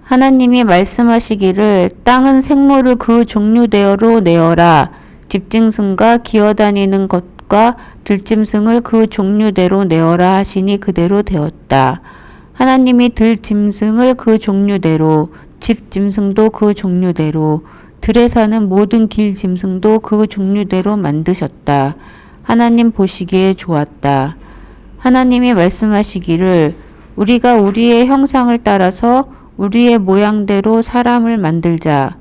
하나님이 말씀하시기를 땅은 생물을 그 종류대로 내어라. 집짐승과 기어다니는 것과 들짐승을 그 종류대로 내어라 하시니 그대로 되었다. 하나님이 들짐승을 그 종류대로, 집짐승도 그 종류대로, 들에 사는 모든 길짐승도 그 종류대로 만드셨다. 하나님 보시기에 좋았다. 하나님이 말씀하시기를 우리가 우리의 형상을 따라서 우리의 모양대로 사람을 만들자.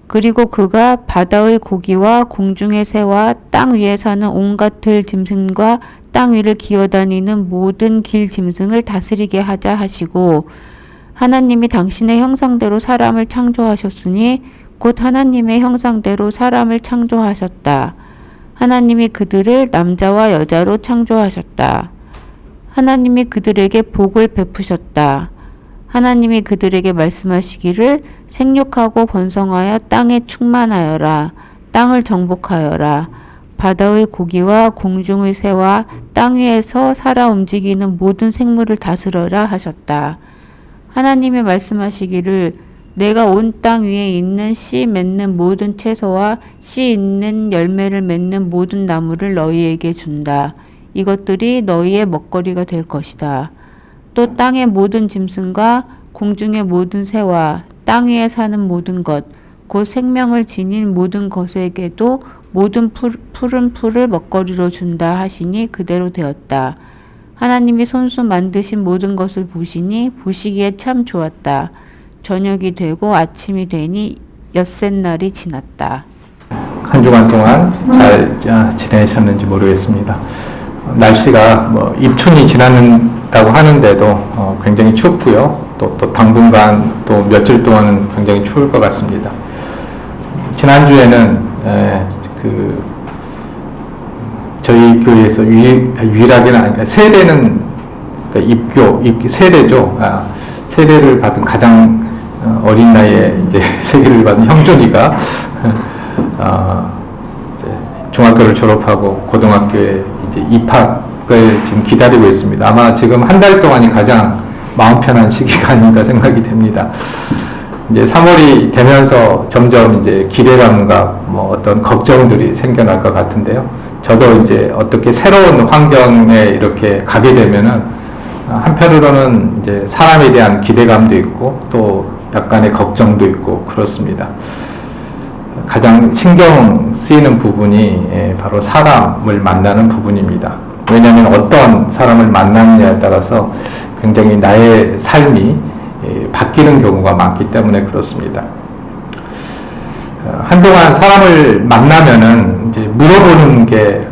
그리고 그가 바다의 고기와 공중의 새와 땅 위에 사는 온갖 들짐승과 땅 위를 기어다니는 모든 길짐승을 다스리게 하자 하시고, 하나님이 당신의 형상대로 사람을 창조하셨으니 곧 하나님의 형상대로 사람을 창조하셨다. 하나님이 그들을 남자와 여자로 창조하셨다. 하나님이 그들에게 복을 베푸셨다. 하나님이 그들에게 말씀하시기를 생육하고 번성하여 땅에 충만하여라. 땅을 정복하여라. 바다의 고기와 공중의 새와 땅 위에서 살아 움직이는 모든 생물을 다스려라 하셨다. 하나님이 말씀하시기를 내가 온 땅 위에 있는 씨 맺는 모든 채소와 씨 있는 열매를 맺는 모든 나무를 너희에게 준다. 이것들이 너희의 먹거리가 될 것이다. 또 땅의 모든 짐승과 공중의 모든 새와 땅 위에 사는 모든 것, 곧 생명을 지닌 모든 것에게도 모든 푸른 풀을 먹거리로 준다 하시니 그대로 되었다. 하나님이 손수 만드신 모든 것을 보시니 보시기에 참 좋았다. 저녁이 되고 아침이 되니 엿새날이 지났다. 한 주간 동안 잘 지내셨는지 모르겠습니다. 날씨가 입춘이 지났다고 하는데도 굉장히 춥고요. 또 당분간 또 며칠 동안은 굉장히 추울 것 같습니다. 지난주에는 저희 교회에서 유일하게는 아니라 세례는 세례죠. 세례를 받은 가장 어린 나이에 이제 세례를 받은 형준이가 중학교를 졸업하고 고등학교에 이제 입학을 지금 기다리고 있습니다. 아마 지금 한 달 동안이 가장 마음 편한 시기가 아닌가 생각이 됩니다. 이제 3월이 되면서 점점 이제 기대감과 어떤 걱정들이 생겨날 것 같은데요. 저도 이제 어떻게 새로운 환경에 이렇게 가게 되면은 한편으로는 이제 사람에 대한 기대감도 있고 또 약간의 걱정도 있고 그렇습니다. 가장 신경 쓰이는 부분이 바로 사람을 만나는 부분입니다. 왜냐하면 어떤 사람을 만나느냐에 따라서 굉장히 나의 삶이 바뀌는 경우가 많기 때문에 그렇습니다. 한동안 사람을 만나면은 이제 물어보는 게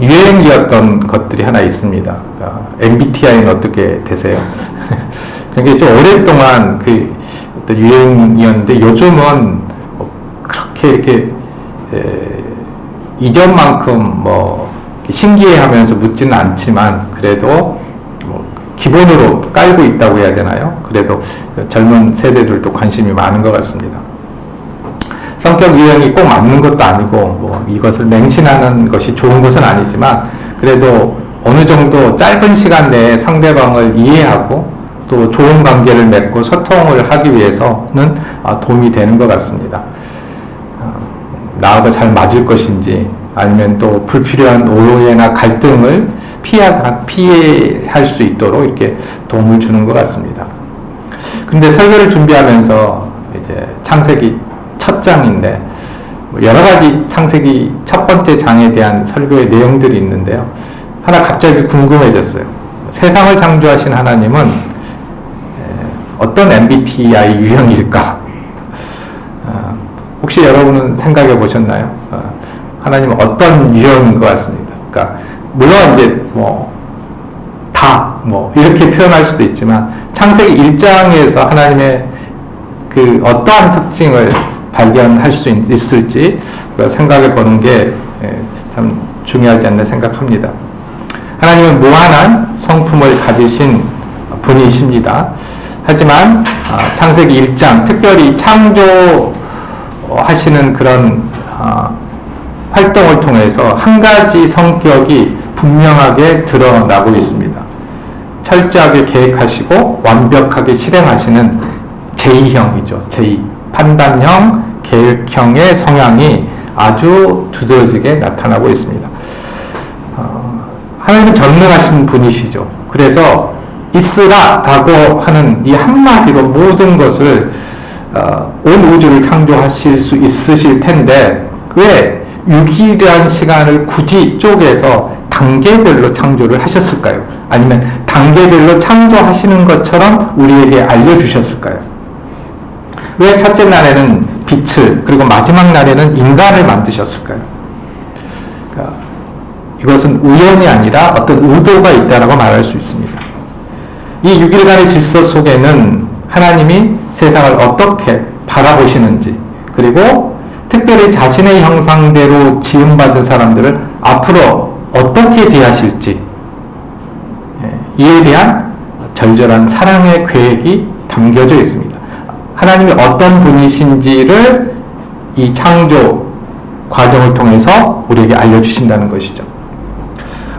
유행이었던 것들이 하나 있습니다. MBTI는 어떻게 되세요? 굉장히 좀 오랫동안 어떤 유행이었는데 요즘은 그렇게 이렇게 이전만큼 신기해하면서 묻지는 않지만 그래도 기본으로 깔고 있다고 해야 되나요? 그래도 젊은 세대들도 관심이 많은 것 같습니다. 성격 유형이 꼭 맞는 것도 아니고 이것을 맹신하는 것이 좋은 것은 아니지만 그래도 어느 정도 짧은 시간 내에 상대방을 이해하고 또 좋은 관계를 맺고 소통을 하기 위해서는 도움이 되는 것 같습니다. 나하고 잘 맞을 것인지 아니면 또 불필요한 오해나 갈등을 피할 수 있도록 이렇게 도움을 주는 것 같습니다. 그런데 설교를 준비하면서 이제 창세기 첫 장인데 여러 가지 창세기 첫 번째 장에 대한 설교의 내용들이 있는데요. 하나 갑자기 궁금해졌어요. 세상을 창조하신 하나님은 어떤 MBTI 유형일까? 혹시 여러분은 생각해 보셨나요? 하나님은 어떤 유형인 것 같습니다. 그러니까 물론 이제 이렇게 표현할 수도 있지만 창세기 1장에서 하나님의 어떠한 특징을 발견할 수 있을지 생각해 보는 게 참 중요하지 않나 생각합니다. 하나님은 무한한 성품을 가지신 분이십니다. 하지만 창세기 1장 특별히 창조하시는 그런 활동을 통해서 한 가지 성격이 분명하게 드러나고 있습니다. 철저하게 계획하시고 완벽하게 실행하시는 제2형이죠. 제2. 판단형, 계획형의 성향이 아주 두드러지게 나타나고 있습니다. 하나님은 전능하신 분이시죠. 그래서 있으라 라고 하는 이 한마디로 모든 것을 온 우주를 창조하실 수 있으실 텐데 왜 6일이라는 시간을 굳이 쪼개서 단계별로 창조를 하셨을까요? 아니면 단계별로 창조하시는 것처럼 우리에게 알려주셨을까요? 왜 첫째 날에는 빛을 그리고 마지막 날에는 인간을 만드셨을까요? 그러니까 이것은 우연이 아니라 어떤 의도가 있다라고 말할 수 있습니다. 이 6일간의 질서 속에는 하나님이 세상을 어떻게 바라보시는지 그리고 특별히 자신의 형상대로 지음받은 사람들을 앞으로 어떻게 대하실지 이에 대한 절절한 사랑의 계획이 담겨져 있습니다. 하나님이 어떤 분이신지를 이 창조 과정을 통해서 우리에게 알려주신다는 것이죠.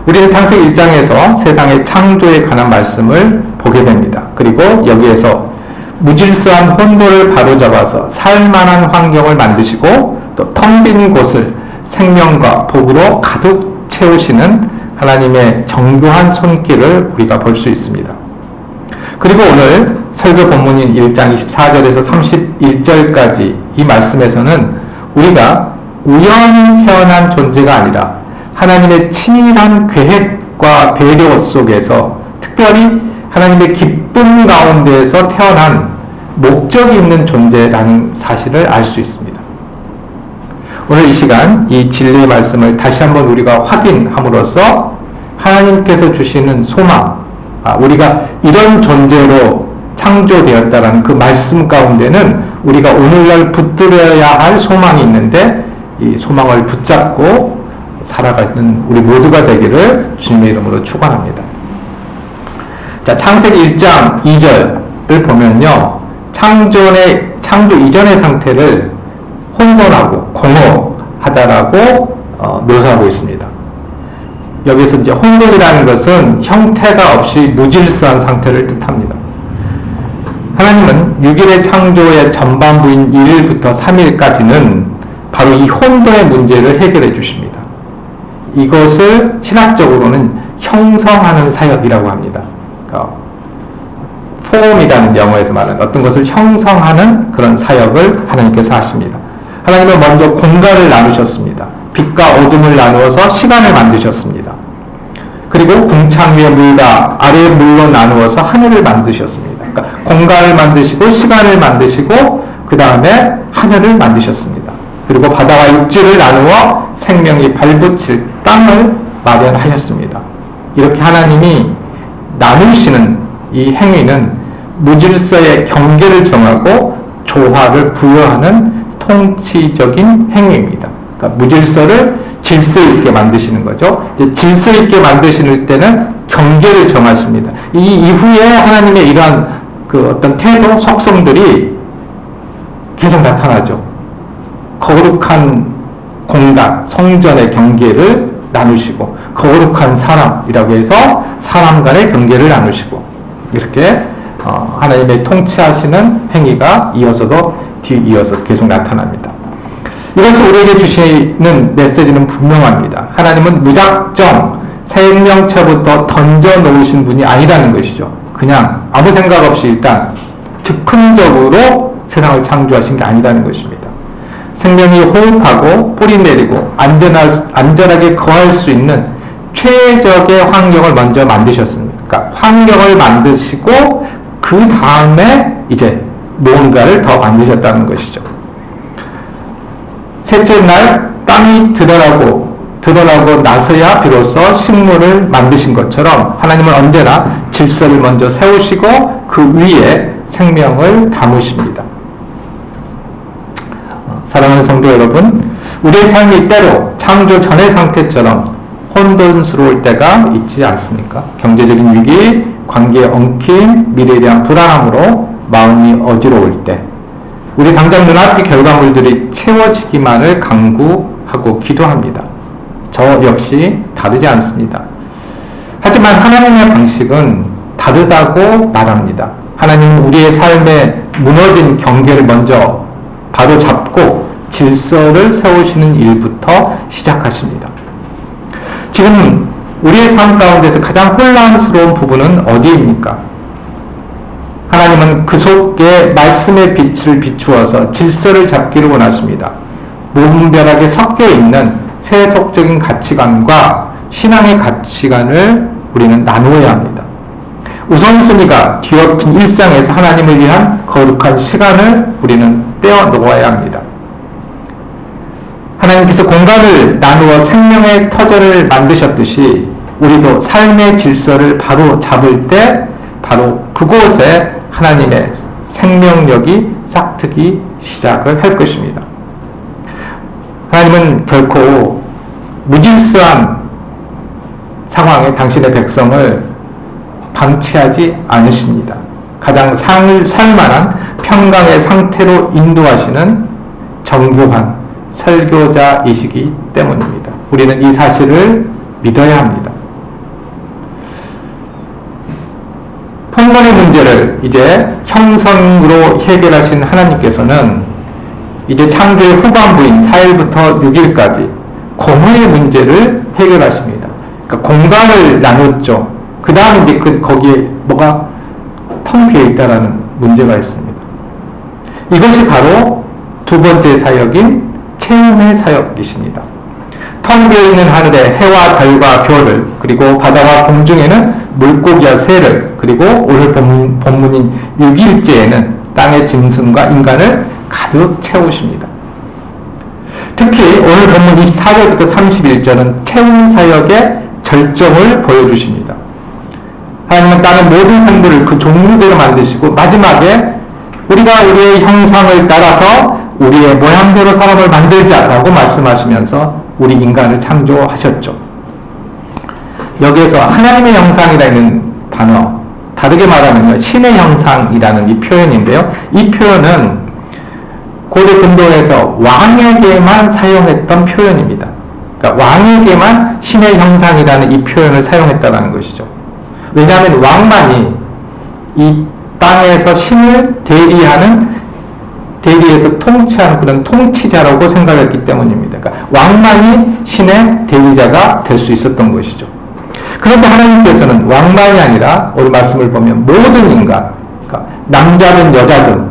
우리는 창세기 1장에서 세상의 창조에 관한 말씀을 보게 됩니다. 그리고 여기에서 무질서한 혼돈을 바로잡아서 살만한 환경을 만드시고 또 텅 빈 곳을 생명과 복으로 가득 채우시는 하나님의 정교한 손길을 우리가 볼 수 있습니다. 그리고 오늘 설교 본문인 1장 24절에서 31절까지 이 말씀에서는 우리가 우연히 태어난 존재가 아니라 하나님의 치밀한 계획과 배려 속에서 특별히 하나님의 기쁨 가운데에서 태어난 목적이 있는 존재라는 사실을 알 수 있습니다. 오늘 이 시간 이 진리의 말씀을 다시 한번 우리가 확인함으로써 하나님께서 주시는 소망, 우리가 이런 존재로 창조되었다라는 그 말씀 가운데는 우리가 오늘날 붙들어야 할 소망이 있는데 이 소망을 붙잡고 살아가는 우리 모두가 되기를 주님의 이름으로 축원합니다. 자, 창세기 1장 2절을 보면요. 창조 이전의 상태를 혼돈하고 공허하다라고 묘사하고 있습니다. 여기서 이제 혼돈이라는 것은 형태가 없이 무질서한 상태를 뜻합니다. 하나님은 6일의 창조의 전반부인 1일부터 3일까지는 바로 이 혼돈의 문제를 해결해 주십니다. 이것을 신학적으로는 형성하는 사역이라고 합니다. 그러니까 폼이라는 영어에서 말하는 어떤 것을 형성하는 그런 사역을 하나님께서 하십니다. 하나님은 먼저 공간을 나누셨습니다. 빛과 어둠을 나누어서 시간을 만드셨습니다. 그리고 궁창 위에 물과 아래의 물로 나누어서 하늘을 만드셨습니다. 그러니까 공간을 만드시고 시간을 만드시고 그 다음에 하늘을 만드셨습니다. 그리고 바다와 육지를 나누어 생명이 발붙일 땅을 마련하셨습니다. 이렇게 하나님이 나누시는 이 행위는 무질서의 경계를 정하고 조화를 부여하는 통치적인 행위입니다. 그러니까 무질서를 질서 있게 만드시는 거죠. 이제 질서 있게 만드실 때는 경계를 정하십니다. 이 이후에 하나님의 이러한 그 어떤 태도, 속성들이 계속 나타나죠. 거룩한 공간, 성전의 경계를 나누시고 거룩한 사람이라고 해서 사람 간의 경계를 나누시고 이렇게 하나님의 통치하시는 행위가 이어서도 뒤이어서 계속 나타납니다. 이것을 우리에게 주시는 메시지는 분명합니다. 하나님은 무작정 생명체부터 던져놓으신 분이 아니라는 것이죠. 그냥 아무 생각 없이 일단 즉흥적으로 세상을 창조하신 게 아니라는 것입니다. 생명이 호흡하고 뿌리 내리고 안전하게 거할 수 있는 최적의 환경을 먼저 만드셨습니다. 그러니까 환경을 만드시고 그 다음에 이제 무언가를 더 만드셨다는 것이죠. 셋째 날 땅이 드러나고 나서야 비로소 식물을 만드신 것처럼 하나님은 언제나 질서를 먼저 세우시고 그 위에 생명을 담으십니다. 사랑하는 성도 여러분, 우리의 삶이 때로 창조 전의 상태처럼 혼돈스러울 때가 있지 않습니까? 경제적인 위기, 관계의 엉킴, 미래에 대한 불안함으로 마음이 어지러울 때 우리 당장 눈앞의 결과물들이 채워지기만을 간구하고 기도합니다. 저 역시 다르지 않습니다. 하지만 하나님의 방식은 다르다고 말합니다. 하나님은 우리의 삶에 무너진 경계를 먼저 바로 잡고 질서를 세우시는 일부터 시작하십니다. 지금 우리의 삶 가운데서 가장 혼란스러운 부분은 어디입니까? 하나님은 그 속에 말씀의 빛을 비추어서 질서를 잡기를 원하십니다. 무분별하게 섞여 있는 세속적인 가치관과 신앙의 가치관을 우리는 나누어야 합니다. 우선순위가 뒤엎인 일상에서 하나님을 위한 거룩한 시간을 우리는 떼어 놓아야 합니다. 하나님께서 공간을 나누어 생명의 터전을 만드셨듯이 우리도 삶의 질서를 바로 잡을 때 바로 그곳에 하나님의 생명력이 싹트기 시작을 할 것입니다. 하나님은 결코 무질서한 상황에 당신의 백성을 방치하지 않으십니다. 가장 살만한 평강의 상태로 인도하시는 정교한 설교자이시기 때문입니다. 우리는 이 사실을 믿어야 합니다. 평강의 문제를 이제 형성으로 해결하신 하나님께서는 이제 창조의 후반부인 4일부터 6일까지 공의의 문제를 해결하십니다. 그러니까 공간을 나눴죠. 그 다음에 이제 거기에 뭐가 텅 비어 있다라는 문제가 있습니다. 이것이 바로 두 번째 사역인 체험의 사역이십니다. 텅 비어 있는 하늘에 해와 달과 별을, 그리고 바다와 공중에는 물고기와 새를, 그리고 오늘 본문인 6일째에는 땅의 짐승과 인간을 가득 채우십니다. 특히 오늘 본문 24절부터 31절은 체험 사역의 절정을 보여주십니다. 하나님은 땅의 모든 생물을 그 종류대로 만드시고 마지막에 우리가 우리의 형상을 따라서 우리의 모양대로 사람을 만들자라고 말씀하시면서 우리 인간을 창조하셨죠. 여기에서 하나님의 형상이라는 단어, 다르게 말하면 신의 형상이라는 이 표현인데요. 이 표현은 고대 근동에서 왕에게만 사용했던 표현입니다. 그러니까 왕에게만 신의 형상이라는 이 표현을 사용했다는 것이죠. 왜냐하면 왕만이 이 땅에서 신을 대리해서 통치하는 그런 통치자라고 생각했기 때문입니다. 그러니까 왕만이 신의 대리자가 될 수 있었던 것이죠. 그런데 하나님께서는 왕만이 아니라 오늘 말씀을 보면 모든 인간, 그러니까 남자든 여자든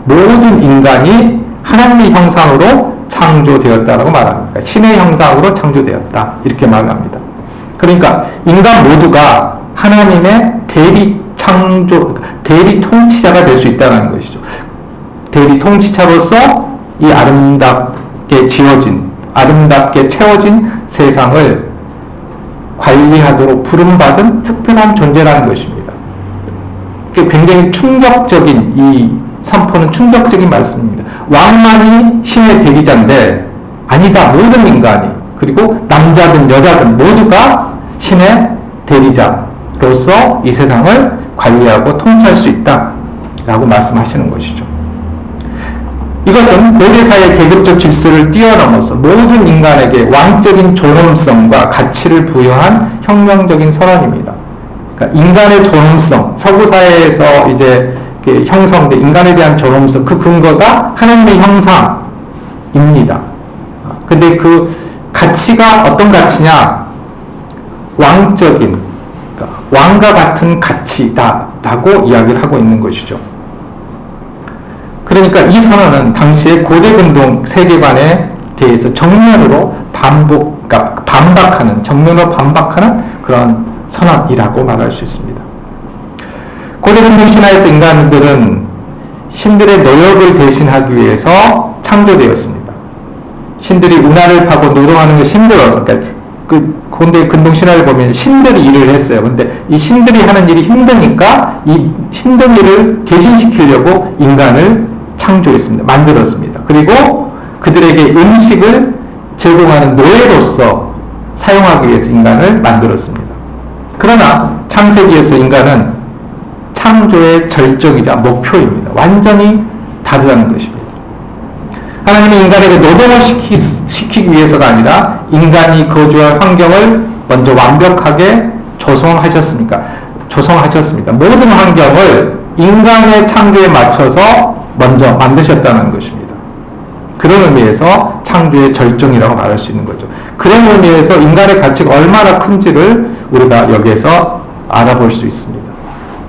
모든 인간이 하나님의 형상으로 창조되었다라고 말합니다. 그러니까 신의 형상으로 창조되었다 이렇게 말합니다. 그러니까 인간 모두가 하나님의 대리 통치자가 될 수 있다는 것이죠. 대리 통치자로서 이 아름답게 지어진, 아름답게 채워진 세상을 관리하도록 부름받은 특별한 존재라는 것입니다. 굉장히 충격적인, 이 선포는 충격적인 말씀입니다. 왕만이 신의 대리자인데 아니다. 모든 인간이, 그리고 남자든 여자든 모두가 신의 대리자로서 이 세상을 관리하고 통치할 수 있다라고 말씀하시는 것이죠. 이것은 고대사의 계급적 질서를 뛰어넘어서 모든 인간에게 왕적인 존엄성과 가치를 부여한 혁명적인 선언입니다. 그러니까 인간의 존엄성, 서구사회에서 이제 형성된 인간에 대한 존엄성, 그 근거가 하나님의 형상입니다. 근데 그 가치가 어떤 가치냐? 왕적인, 그러니까 왕과 같은 가치다라고 이야기를 하고 있는 것이죠. 그러니까 이 선언은 당시의 고대 근동 세계관에 대해서 정면으로 반박하는 그런 선언이라고 말할 수 있습니다. 고대 근동 신화에서 인간들은 신들의 노력을 대신하기 위해서 창조되었습니다. 신들이 운하를 파고 노동하는 것이 힘들어서, 그러니까 그 고대 근동 신화를 보면 신들이 일을 했어요. 근데 이 신들이 하는 일이 힘드니까 이 힘든 일을 대신시키려고 인간을 창조했습니다. 만들었습니다. 그리고 그들에게 음식을 제공하는 노예로서 사용하기 위해서 인간을 만들었습니다. 그러나 창세기에서 인간은 창조의 절정이자 목표입니다. 완전히 다르다는 것입니다. 하나님은 인간에게 노동을 시키기 위해서가 아니라 인간이 거주할 환경을 먼저 완벽하게 조성하셨습니까? 조성하셨습니다. 모든 환경을 인간의 창조에 맞춰서 먼저 만드셨다는 것입니다. 그런 의미에서 창조의 절정이라고 말할 수 있는 거죠. 그런 의미에서 인간의 가치가 얼마나 큰지를 우리가 여기에서 알아볼 수 있습니다.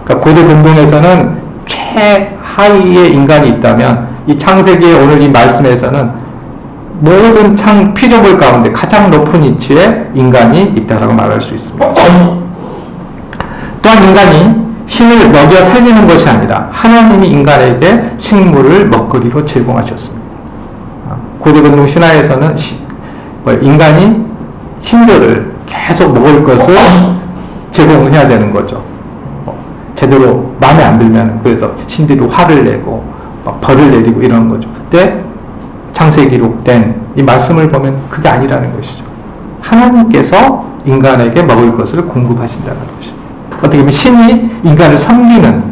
그러니까 고대 근동에서는 최하위의 인간이 있다면 이 창세기의 오늘 이 말씀에서는 모든 피조물 가운데 가장 높은 위치에 인간이 있다라고 말할 수 있습니다. 또한 인간이 신을 먹여 살리는 것이 아니라 하나님이 인간에게 식물을 먹거리로 제공하셨습니다. 고대 근동 신화에서는 인간이 신들을 계속 먹을 것을 제공을 해야 되는 거죠. 제대로 마음에 안 들면 그래서 신들이 화를 내고 막 벌을 내리고 이런 거죠. 그때 창세기 기록된 이 말씀을 보면 그게 아니라는 것이죠. 하나님께서 인간에게 먹을 것을 공급하신다는 것입니다. 어떻게 보면 신이 인간을 섬기는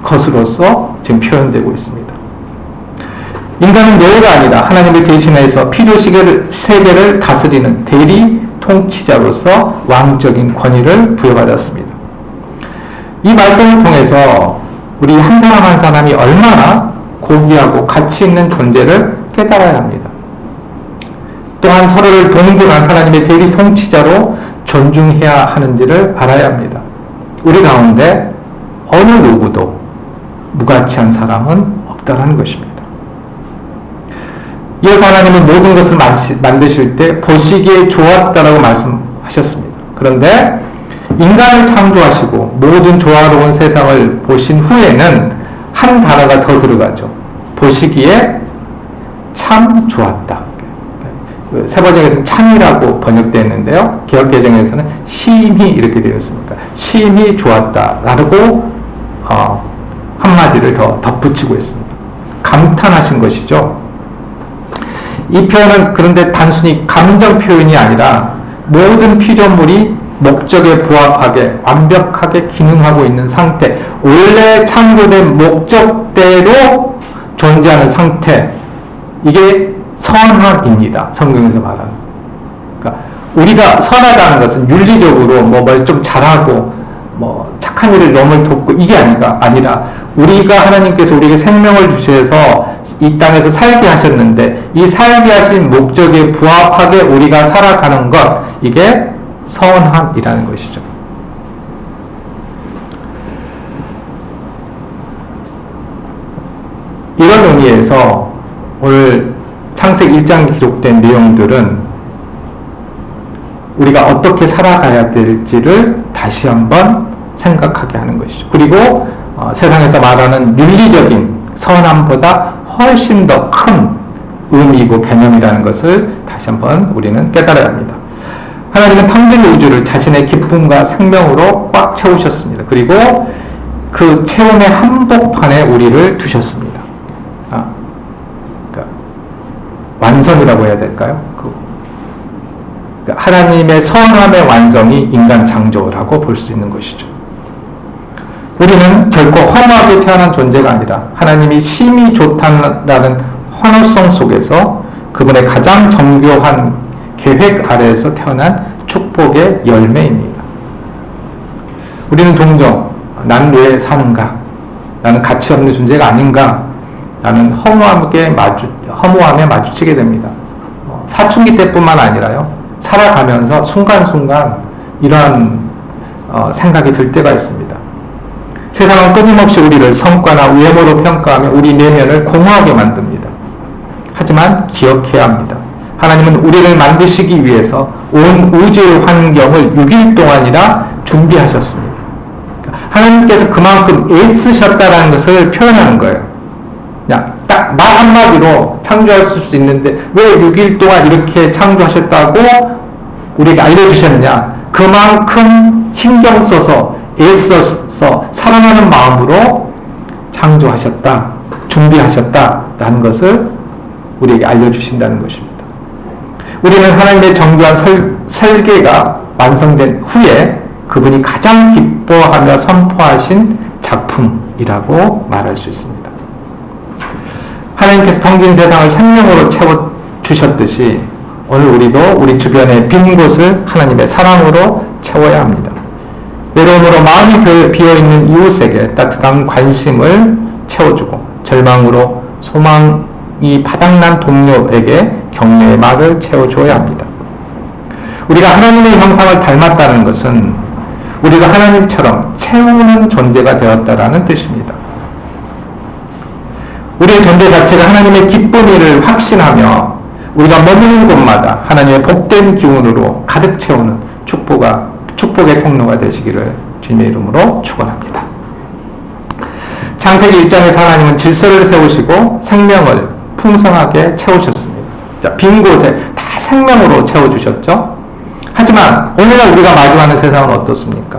것으로서 지금 표현되고 있습니다. 인간은 노예가 아니라 하나님을 대신해서 필요 세계를 다스리는 대리 통치자로서 왕적인 권위를 부여받았습니다. 이 말씀을 통해서 우리 한 사람 한 사람이 얼마나 고귀하고 가치 있는 존재를 깨달아야 합니다. 또한 서로를 동등한 하나님의 대리 통치자로 존중해야 하는지를 알아야 합니다. 우리 가운데 어느 누구도 무가치한 사람은 없다는 것입니다. 이어서 하나님은 모든 것을 만드실 때 보시기에 좋았다라고 말씀하셨습니다. 그런데 인간을 창조하시고 모든 조화로운 세상을 보신 후에는 한 단어가 더 들어가죠. 보시기에 참 좋았다. 세번역에서는 참이라고 번역되어 있는데요. 개역개정에서는 심히 이렇게 되어 있습니다. 심히 좋았다라고 한마디를 더 덧붙이고 있습니다. 감탄하신 것이죠. 이 표현은 그런데 단순히 감정 표현이 아니라 모든 피조물이 목적에 부합하게 완벽하게 기능하고 있는 상태, 원래 창조된 목적대로 존재하는 상태, 이게 선함입니다. 성경에서 말하는. 그러니까 우리가 선하다는 것은 윤리적으로 뭘 좀 잘하고 착한 일을 너무 돕고 이게 아니라 우리가 하나님께서 우리에게 생명을 주셔서 이 땅에서 살게 하셨는데 이 살게 하신 목적에 부합하게 우리가 살아가는 것, 이게 선함이라는 것이죠. 이런 의미에서 오늘 창세기 1장에 기록된 내용들은 우리가 어떻게 살아가야 될지를 다시 한번 생각하게 하는 것이죠. 그리고 세상에서 말하는 윤리적인 선함보다 훨씬 더 큰 의미이고 개념이라는 것을 다시 한번 우리는 깨달아야 합니다. 하나님은 텅빈 우주를 자신의 기쁨과 생명으로 꽉 채우셨습니다. 그리고 그 채움의 한복판에 우리를 두셨습니다. 그러니까 완성이라고 해야 될까요? 하나님의 선함의 완성이 인간 창조라고 볼 수 있는 것이죠. 우리는 결코 허무하게 태어난 존재가 아니라 하나님이 심히 좋다라는 환호성 속에서 그분의 가장 정교한 계획 아래에서 태어난 축복의 열매입니다. 우리는 종종 난 왜 사는가? 나는 가치 없는 존재가 아닌가? 나는 허무함에 마주치게 됩니다. 사춘기 때뿐만 아니라요. 살아가면서 순간순간 이러한 생각이 들 때가 있습니다. 세상은 끊임없이 우리를 성과나 외모로 평가하며 우리 내면을 공허하게 만듭니다. 하지만 기억해야 합니다. 하나님은 우리를 만드시기 위해서 온 우주의 환경을 6일 동안이나 준비하셨습니다. 하나님께서 그만큼 애쓰셨다는 것을 표현하는 거예요. 그냥 딱 말 한마디로 창조할 수 있는데 왜 6일 동안 이렇게 창조하셨다고 우리에게 알려주셨냐? 그만큼 신경 써서 애써서 사랑하는 마음으로 창조하셨다, 준비하셨다라는 것을 우리에게 알려주신다는 것입니다. 우리는 하나님의 정교한 설계가 완성된 후에 그분이 가장 기뻐하며 선포하신 작품이라고 말할 수 있습니다. 하나님께서 텅빈 세상을 생명으로 채워주셨듯이 오늘 우리도 우리 주변의 빈 곳을 하나님의 사랑으로 채워야 합니다. 외로움으로 마음이 비어있는 이웃에게 따뜻한 관심을 채워주고 절망으로 소망이 바닥난 동료에게 격려의 말을 채워줘야 합니다. 우리가 하나님의 형상을 닮았다는 것은 우리가 하나님처럼 채우는 존재가 되었다라는 뜻입니다. 우리의 존재 자체가 하나님의 기쁨이를 확신하며 우리가 머무는 곳마다 하나님의 복된 기운으로 가득 채우는 축복의 통로가 되시기를 주님의 이름으로 축원합니다. 창세기 1장에서 하나님은 질서를 세우시고 생명을 풍성하게 채우셨습니다. 자, 빈 곳에 다 생명으로 채워주셨죠. 하지만 오늘날 우리가 마주하는 세상은 어떻습니까?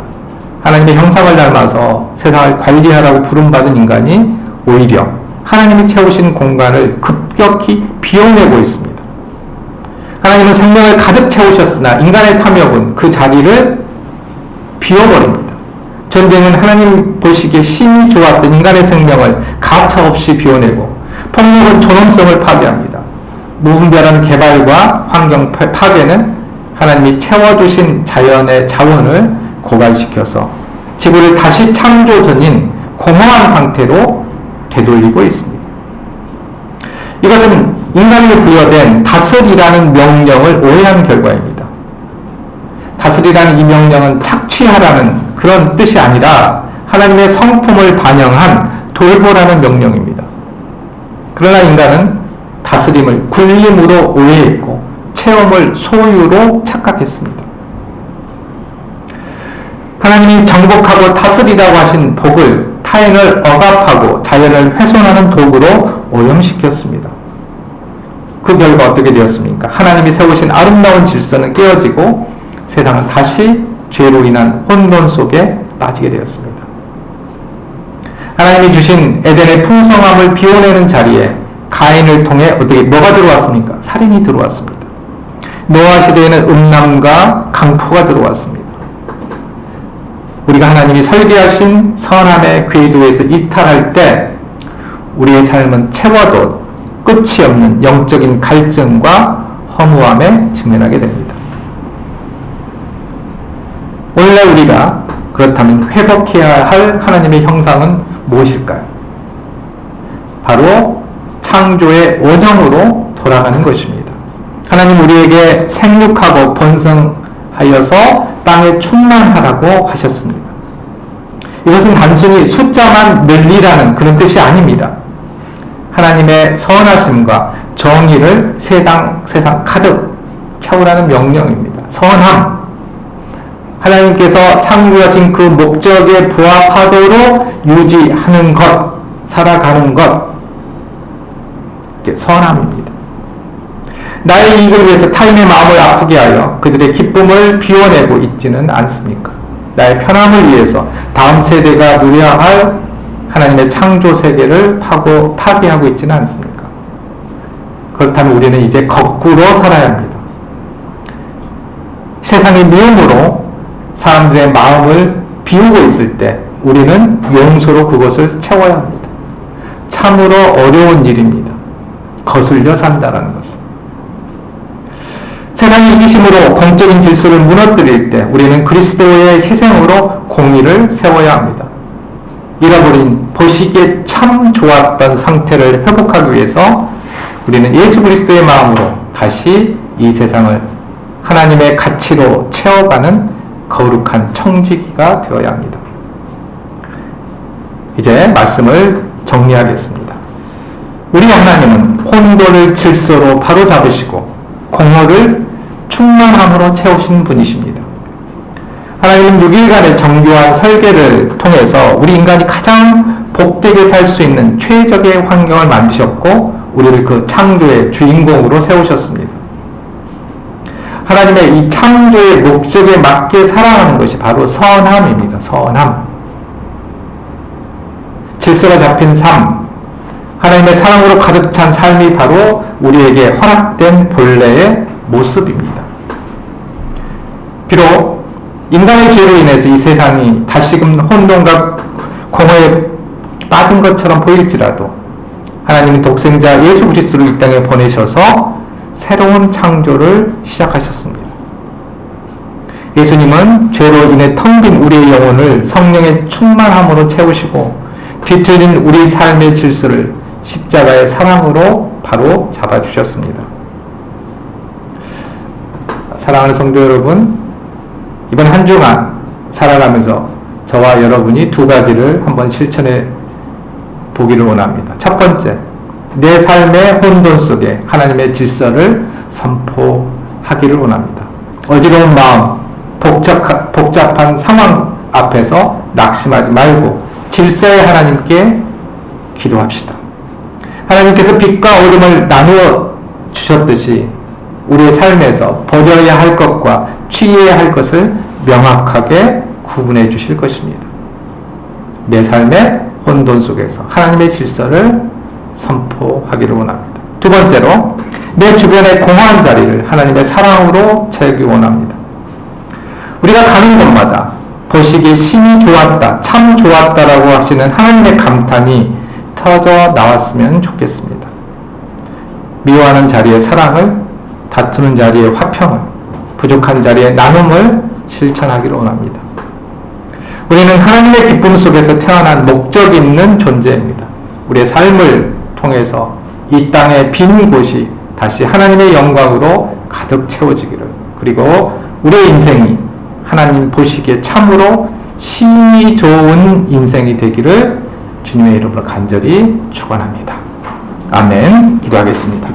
하나님의 형상을 닮아서 세상을 관리하라고 부름받은 인간이 오히려 하나님이 채우신 공간을 급격히 비워내고 있습니다. 하나님은 생명을 가득 채우셨으나 인간의 탐욕은 그 자리를 비워버립니다. 전쟁은 하나님 보시기에 심히 좋았던 인간의 생명을 가차없이 비워내고 폭력은 존엄성을 파괴합니다. 무분별한 개발과 환경 파괴는 하나님이 채워주신 자연의 자원을 고갈시켜서 지구를 다시 창조 전인 공허한 상태로 되돌리고 있습니다. 이것은 인간에게 부여된 다스리라는 명령을 오해한 결과입니다. 다스리라는 이 명령은 착취하라는 그런 뜻이 아니라 하나님의 성품을 반영한 돌보라는 명령입니다. 그러나 인간은 다스림을 굴림으로 오해했고 체험을 소유로 착각했습니다. 하나님이 정복하고 다스리라고 하신 복을 타인을 억압하고 자연을 훼손하는 도구로 오염시켰습니다. 그 결과 어떻게 되었습니까? 하나님이 세우신 아름다운 질서는 깨어지고 세상은 다시 죄로 인한 혼돈 속에 빠지게 되었습니다. 하나님이 주신 에덴의 풍성함을 비워내는 자리에 가인을 통해 뭐가 들어왔습니까? 살인이 들어왔습니다. 노아 시대에는 음란과 강포가 들어왔습니다. 우리가 하나님이 설계하신 선함의 궤도에서 이탈할 때 우리의 삶은 채워도 끝이 없는 영적인 갈증과 허무함에 직면하게 됩니다. 오늘날 우리가 그렇다면 회복해야 할 하나님의 형상은 무엇일까요? 바로 창조의 원형으로 돌아가는 것입니다. 하나님 우리에게 생육하고 번성하여서 땅에 충만하라고 하셨습니다. 이것은 단순히 숫자만 늘리라는 그런 뜻이 아닙니다. 하나님의 선하심과 정의를 세상 가득 채우라는 명령입니다. 선함. 하나님께서 창조하신 그 목적에 부합하도록 유지하는 것, 살아가는 것. 이게 선함입니다. 나의 이익을 위해서 타인의 마음을 아프게 하여 그들의 기쁨을 비워내고 있지는 않습니까? 나의 편함을 위해서 다음 세대가 누려야 할 하나님의 창조 세계를 파괴하고 있지는 않습니까? 그렇다면 우리는 이제 거꾸로 살아야 합니다. 세상의 미움으로 사람들의 마음을 비우고 있을 때 우리는 용서로 그것을 채워야 합니다. 참으로 어려운 일입니다. 거슬려 산다는 것은. 세상의 이기심으로 공적인 질서를 무너뜨릴 때 우리는 그리스도의 희생으로 공의를 세워야 합니다. 잃어버린 보시기에 참 좋았던 상태를 회복하기 위해서 우리는 예수 그리스도의 마음으로 다시 이 세상을 하나님의 가치로 채워가는 거룩한 청지기가 되어야 합니다. 이제 말씀을 정리하겠습니다. 우리 하나님은 혼돈을 질서로 바로잡으시고 공허를 충만함으로 채우신 분이십니다. 하나님은 6일간의 정교한 설계를 통해서 우리 인간이 가장 복되게 살 수 있는 최적의 환경을 만드셨고 우리를 그 창조의 주인공으로 세우셨습니다. 하나님의 이 창조의 목적에 맞게 살아가는 것이 바로 선함입니다. 선함. 질서가 잡힌 삶. 하나님의 사랑으로 가득 찬 삶이 바로 우리에게 허락된 본래의 모습입니다. 비록 인간의 죄로 인해서 이 세상이 다시금 혼돈과 공허에 빠진 것처럼 보일지라도 하나님은 독생자 예수 그리스도를 이 땅에 보내셔서 새로운 창조를 시작하셨습니다. 예수님은 죄로 인해 텅 빈 우리의 영혼을 성령의 충만함으로 채우시고 뒤틀린 우리 삶의 질서를 십자가의 사랑으로 바로 잡아주셨습니다. 사랑하는 성도 여러분, 이번 한 주간 살아가면서 저와 여러분이 두 가지를 한번 실천해 보기를 원합니다. 첫 번째, 내 삶의 혼돈 속에 하나님의 질서를 선포하기를 원합니다. 어지러운 마음, 복잡한 상황 앞에서 낙심하지 말고 질서의 하나님께 기도합시다. 하나님께서 빛과 어둠을 나누어 주셨듯이 우리의 삶에서 버려야 할 것과 취해야 할 것을 명확하게 구분해 주실 것입니다. 내 삶의 혼돈 속에서 하나님의 질서를 선포하기를 원합니다. 두 번째로, 내 주변의 공허한 자리를 하나님의 사랑으로 채우기 원합니다. 우리가 가는 곳마다 보시기에 심히 좋았다, 참 좋았다라고 하시는 하나님의 감탄이 터져 나왔으면 좋겠습니다. 미워하는 자리의 사랑을, 다투는 자리의 화평을, 부족한 자리의 나눔을 실천하기를 원합니다. 우리는 하나님의 기쁨 속에서 태어난 목적 있는 존재입니다. 우리의 삶을 통해서 이 땅의 빈 곳이 다시 하나님의 영광으로 가득 채워지기를, 그리고 우리의 인생이 하나님 보시기에 참으로 심히 좋은 인생이 되기를 주님의 이름으로 간절히 축원합니다. 아멘. 기도하겠습니다.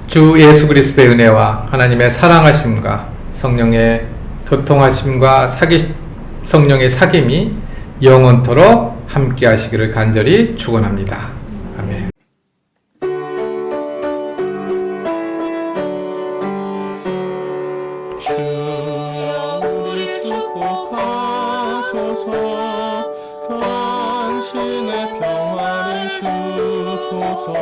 주 예수 그리스도의 은혜와 하나님의 사랑하심과 성령의 교통하심과 성령의 사귐이 영원토록 함께 하시기를 간절히 축원합니다. 아멘. 주여 우리 축복하소서. 당신의 평안을 주소서.